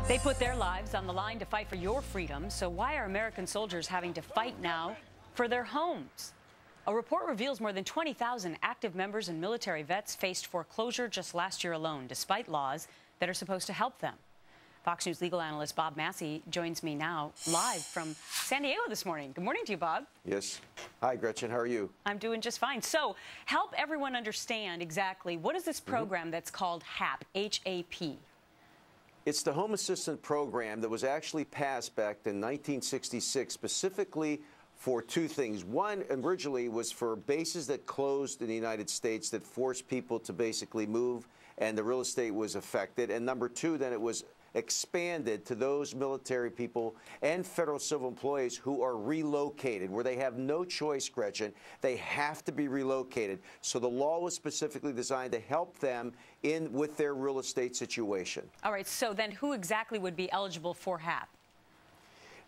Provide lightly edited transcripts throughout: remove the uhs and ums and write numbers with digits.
They put their lives on the line to fight for your freedom. So why are American soldiers having to fight now for their homes? A report reveals more than 20,000 active members and military vets faced foreclosure just last year alone, despite laws that are supposed to help them. Fox News legal analyst Bob Massi joins me now live from San Diego this morning. Good morning to you, Bob. Yes. Hi, Gretchen. How are you? I'm doing just fine. So help everyone understand exactly what is this program that's called HAP, H-A-P? It's the Home Assistance Program that was actually passed back in 1966 specifically for two things. One, originally, was for bases that closed in the United States that forced people to basically move, and the real estate was affected. And number two, then it was expanded to those military people and federal civil employees who are relocated, where they have no choice, Gretchen. They have to be relocated. So the law was specifically designed to help them with their real estate situation. All right, so then who exactly would be eligible for HAP?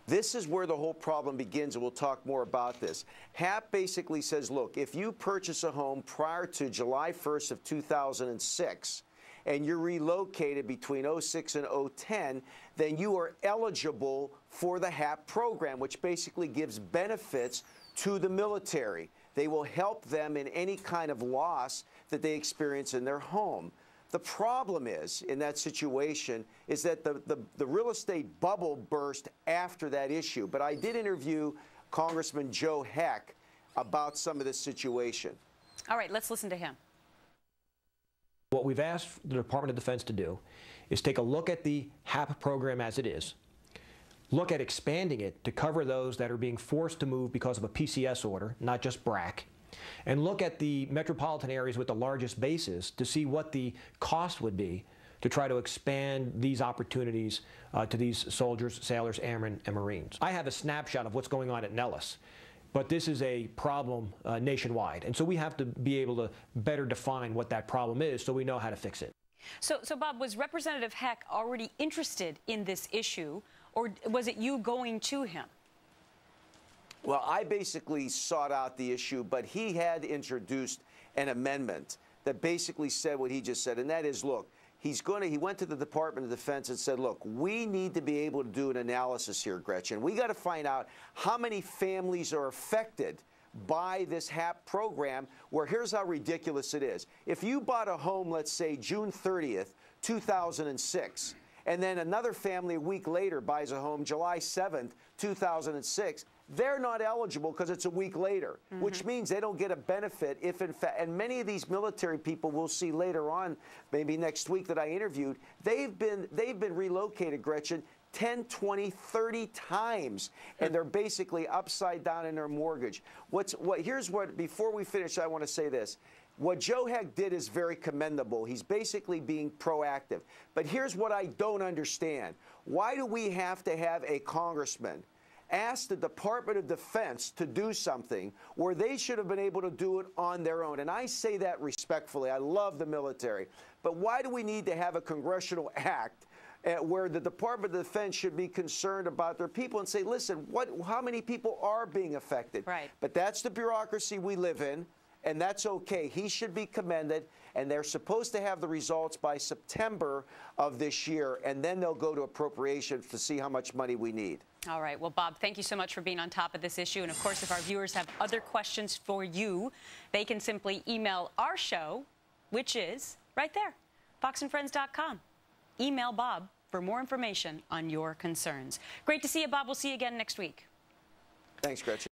This is where the whole problem begins, and we'll talk more about this. HAP basically says, look, if you purchase a home prior to July 1st of 2006, and you're relocated between 06 and 010, then you are eligible for the HAP program, which basically gives benefits to the military. They will help them in any kind of loss that they experience in their home. The problem is, in that situation, is that the real estate bubble burst after that issue. But I did interview Congressman Joe Heck about some of this situation. All right, let's listen to him. What we've asked the Department of Defense to do is take a look at the HAP program as it is, look at expanding it to cover those that are being forced to move because of a PCS order, not just BRAC, and look at the metropolitan areas with the largest bases to see what the cost would be to try to expand these opportunities to these soldiers, sailors, airmen, and Marines. I have a snapshot of what's going on at Nellis. But this is a problem nationwide. And so we have to be able to better define what that problem is so we know how to fix it. So Bob, was Representative Heck already interested in this issue, or was it you going to him? Well, I basically sought out the issue, but he had introduced an amendment that basically said what he just said, and that is, look, he went to the Department of Defense and said, look, we need to be able to do an analysis here, Gretchen. We got to find out how many families are affected by this HAP program, where here's how ridiculous it is. If you bought a home, let's say June 30th, 2006, and then another family a week later buys a home July 7th, 2006, they're not eligible because it's a week later, which means they don't get a benefit if, in fact, and many of these military people we'll see later on, maybe next week that I interviewed, they've been relocated, Gretchen, 10, 20, 30 times, and they're basically upside down in their mortgage. Before we finish, I want to say this. What Joe Heck did is very commendable. He's basically being proactive. But here's what I don't understand. Why do we have to have a congressman ask the Department of Defense to do something where they should have been able to do it on their own? And I say that respectfully. I love the military. But why do we need to have a congressional act where the Department of Defense should be concerned about their people and say, listen, how many people are being affected? Right. But that's the bureaucracy we live in, and that's okay. He should be commended, and they're supposed to have the results by September of this year, and then they'll go to appropriations to see how much money we need. All right. Well, Bob, thank you so much for being on top of this issue. And, of course, if our viewers have other questions for you, they can simply email our show, which is right there, foxandfriends.com. Email Bob for more information on your concerns. Great to see you, Bob. We'll see you again next week. Thanks, Gretchen.